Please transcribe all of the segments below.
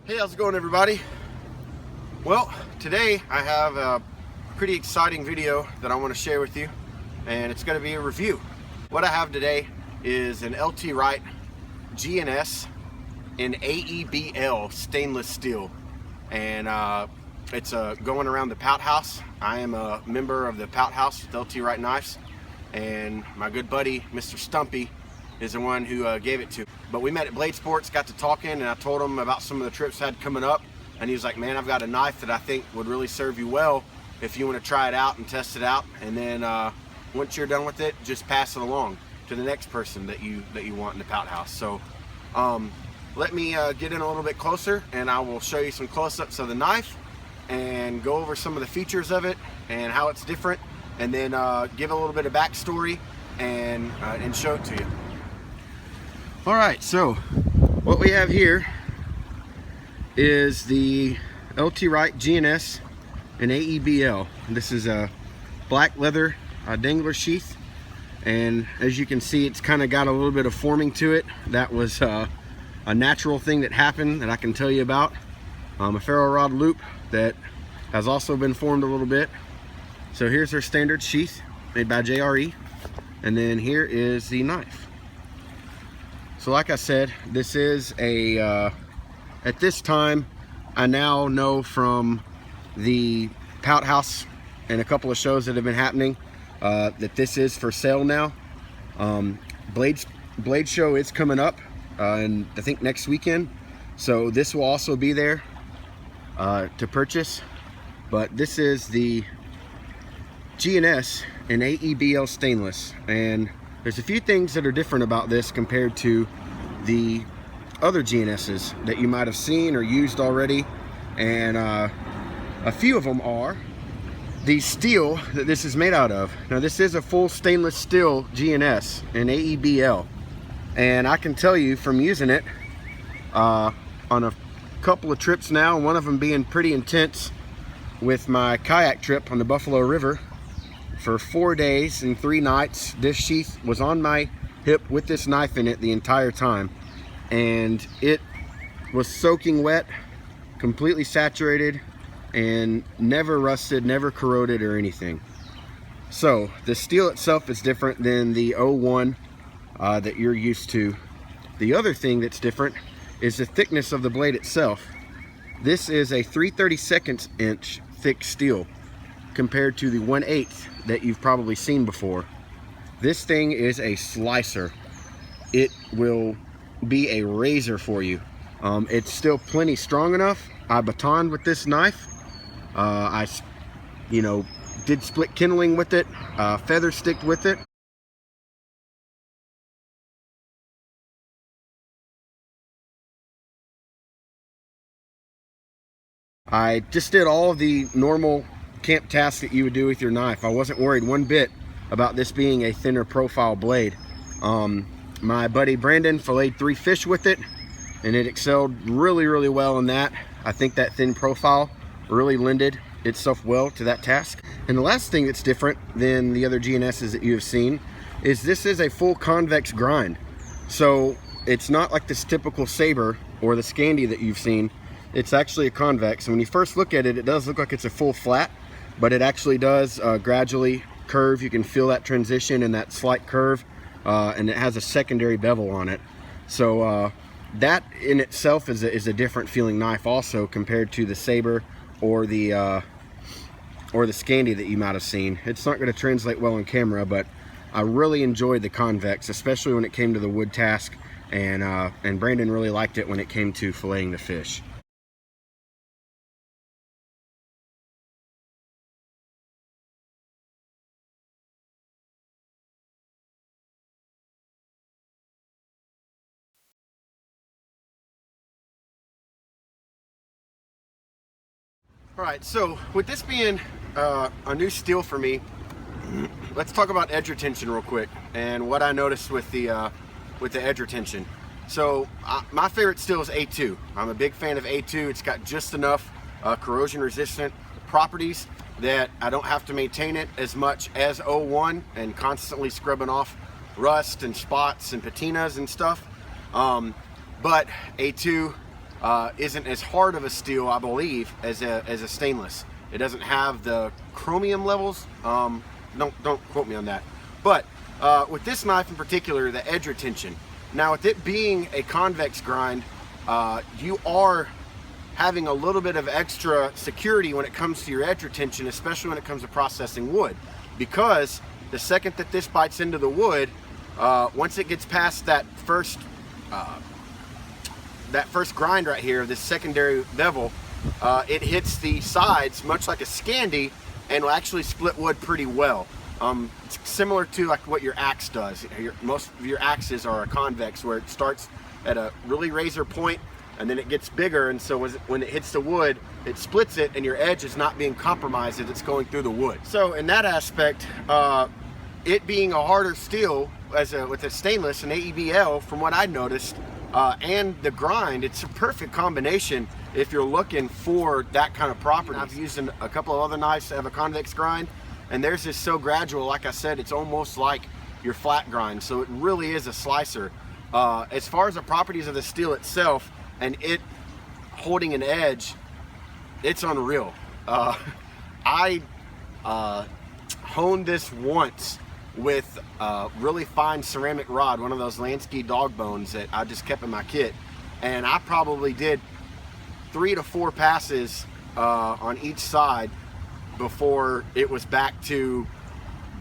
Hey, how's it going, everybody? Well, today I have a pretty exciting video that I want to share with you, and it's going to be a review. What I have today is an Wright GNS in AEB-L Stainless Steel, and it's going around the Pout House. I am a member of the Pout House with Wright knives, and my good buddy Mr. Stumpy is the one who gave it to. But we met at Blade Sports, got to talking, and I told him about some of the trips I had coming up, and he was like, man, I've got a knife that I think would really serve you well if you want to try it out and test it out, and then once you're done with it, just pass it along to the next person that you want in the Pout House. So let me get in a little bit closer, and I will show you some close-ups of the knife and go over some of the features of it and how it's different, and then give a little bit of backstory and show it to you. All right, so what we have here is the Wright GNS and AEB-L. This is a black leather dangler sheath, and as you can see, it's kind of got a little bit of forming to it. That was a natural thing that happened that I can tell you about. A ferro rod loop that has also been formed a little bit. So here's our standard sheath made by JRE, and then here is the knife. So like I said, this is a, at this time, I now know from the Pout House and a couple of shows that have been happening that this is for sale now. BladeShow is coming up, and I think next weekend. So this will also be there to purchase. But this is the GNS in AEB-L Stainless, and there's a few things that are different about this compared to the other GNSs that you might have seen or used already, and a few of them are the steel that this is made out of. Now, this is a full stainless steel GNS in AEB-L, and I can tell you from using it on a couple of trips now, one of them being pretty intense with my kayak trip on the Buffalo River. For 4 days and 3 nights, this sheath was on my hip with this knife in it the entire time, and it was soaking wet, completely saturated, and never rusted, never corroded or anything. So the steel itself is different than the 01 that you're used to. The other thing that's different is the thickness of the blade itself. This is a 3/32 inch thick steel compared to the 1/8 that you've probably seen before. This thing is a slicer. It will be a razor for you. It's still plenty strong enough. I batoned with this knife. I did split kindling with it, feather sticked with it. I just did all of the normal camp tasks that you would do with your knife. I wasn't worried one bit about this being a thinner profile blade. My buddy Brandon filleted 3 fish with it, and it excelled really well in that. I think that thin profile really lended itself well to that task. And the last thing that's different than the other GNSs that you have seen is this is a full convex grind. So it's not like this typical saber or the Scandi that you've seen. It's actually a convex, and when you first look at it, it does look like it's a full flat, but it actually does gradually curve. You can feel that transition and that slight curve, and it has a secondary bevel on it. So that in itself is a different feeling knife also compared to the saber or the Scandi that you might have seen. It's not going to translate well on camera, but I really enjoyed the convex, especially when it came to the wood task, and Brandon really liked it when it came to filleting the fish. All right, so with this being a new steel for me, let's talk about edge retention real quick and what I noticed with the edge retention. So my favorite steel is A2. I'm a big fan of A2. It's got just enough corrosion resistant properties that I don't have to maintain it as much as 01 and constantly scrubbing off rust and spots and patinas and stuff. But A2 isn't as hard of a steel, I believe, as a stainless. It doesn't have the chromium levels. Don't quote me on that. But with this knife in particular, the edge retention. Now, with it being a convex grind, you are having a little bit of extra security when it comes to your edge retention, especially when it comes to processing wood, because the second that this bites into the wood, once it gets past that first grind right here, this secondary bevel, it hits the sides much like a Scandi and will actually split wood pretty well. It's similar to like what your axe does. Most of your axes are a convex, where it starts at a really razor point and then it gets bigger, and so when it hits the wood, it splits it, and your edge is not being compromised as it's going through the wood. So in that aspect, it being a harder steel with a stainless and AEB-L, from what I noticed, and the grind, it's a perfect combination if you're looking for that kind of property. I've used a couple of other knives that have a convex grind, and theirs is so gradual. Like I said, it's almost like your flat grind, so it really is a slicer. As far as the properties of the steel itself and it holding an edge, it's unreal. I honed this once with a really fine ceramic rod, one of those Lansky dog bones that I just kept in my kit, and I probably did 3 to 4 passes on each side before it was back to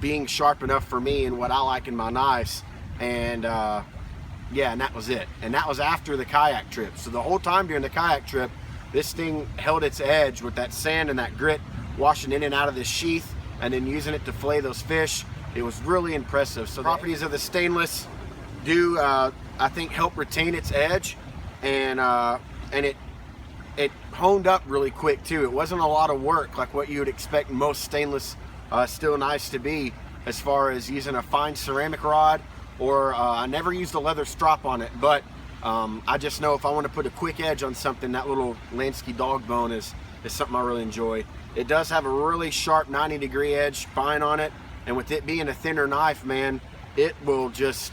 being sharp enough for me and what I like in my knives. And yeah, and that was it. And that was after the kayak trip. So the whole time during the kayak trip, this thing held its edge with that sand and that grit washing in and out of this sheath, and then using it to fillet those fish. It was really impressive. So the properties of the stainless do, I think, help retain its edge, and it honed up really quick too. It wasn't a lot of work like what you would expect most stainless steel knives to be, as far as using a fine ceramic rod, or I never used a leather strop on it, but I just know if I want to put a quick edge on something, that little Lansky dog bone is something I really enjoy. It does have a really sharp 90-degree edge fine on it, and with it being a thinner knife, man, it will just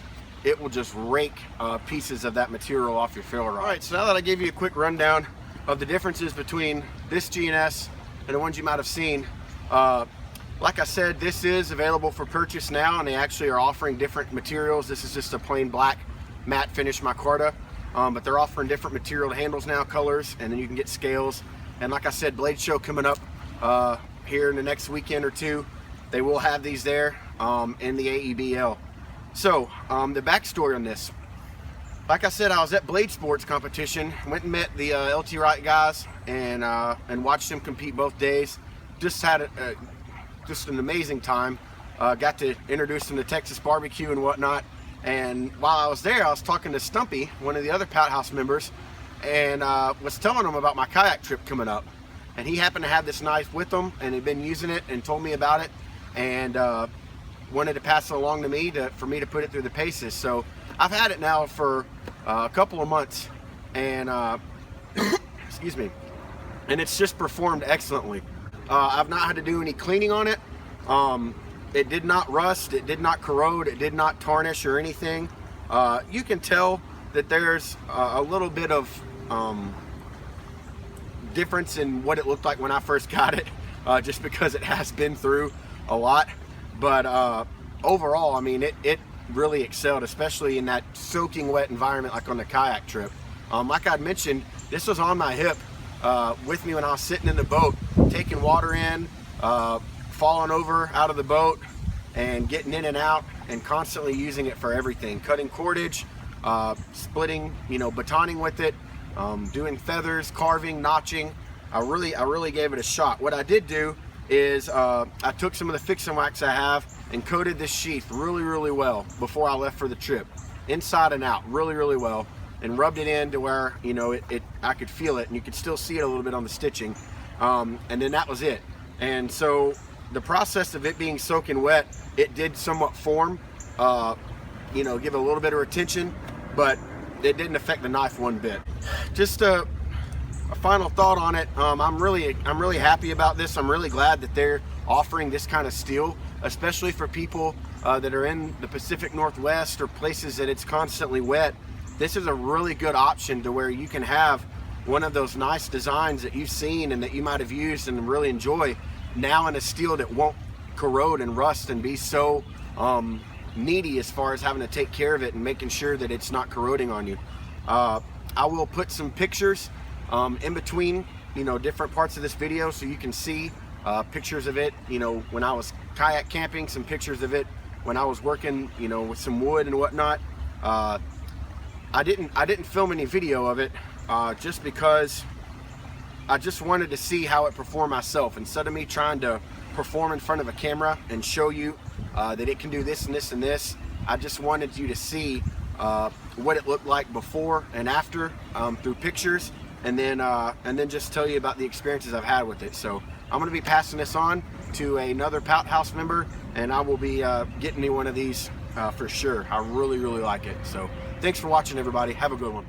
rake pieces of that material off your ferro rod. All right, so now that I gave you a quick rundown of the differences between this GNS and the ones you might have seen, like I said, this is available for purchase now, and they actually are offering different materials. This is just a plain black matte finish micarta, but they're offering different material handles now, colors, and then you can get scales. And like I said, BladeShow coming up here in the next weekend or two. They will have these there in the AEB-L. So the backstory on this, like I said, I was at Blade Sports competition, went and met the LT Wright guys, and watched them compete both days. Just had just an amazing time. Got to introduce them to Texas barbecue and whatnot. And while I was there, I was talking to Stumpy, one of the other Pout House members, and was telling him about my kayak trip coming up. And he happened to have this knife with him, and had been using it and told me about it, and wanted to pass it along to me for me to put it through the paces. So I've had it now for a couple of months, and excuse me, and it's just performed excellently. I've not had to do any cleaning on it. It did not rust, it did not corrode, it did not tarnish or anything. You can tell that there's a little bit of difference in what it looked like when I first got it, just because it has been through a lot. But overall, I mean, it really excelled, especially in that soaking wet environment like on the kayak trip. Like I'd mentioned, this was on my hip with me when I was sitting in the boat, taking water in, falling over out of the boat, and getting in and out, and constantly using it for everything. Cutting cordage, splitting, batoning with it, doing feathers, carving, notching. I really gave it a shot. What I did do is I took some of the fix and wax I have and coated this sheath really well before I left for the trip, inside and out, really well, and rubbed it in to where I could feel it, and you could still see it a little bit on the stitching, and then that was it. And so the process of it being soaking wet, it did somewhat form, give it a little bit of retention, but it didn't affect the knife one bit. Just a final thought on it. I'm really happy about this. I'm really glad that they're offering this kind of steel, especially for people that are in the Pacific Northwest or places that it's constantly wet. This is a really good option to where you can have one of those nice designs that you've seen and that you might have used and really enjoy, now in a steel that won't corrode and rust and be so needy as far as having to take care of it and making sure that it's not corroding on you. I will put some pictures in between, you know, different parts of this video so you can see pictures of it, you know, when I was kayak camping, some pictures of it when I was working, you know, with some wood and whatnot. I didn't film any video of it just because I just wanted to see how it performed myself, instead of me trying to perform in front of a camera and show you that it can do this and this and this. I just wanted you to see what it looked like before and after through pictures, and then just tell you about the experiences I've had with it. So I'm going to be passing this on to another Pout House member, and I will be getting me one of these for sure. I really like it. So thanks for watching, everybody. Have a good one.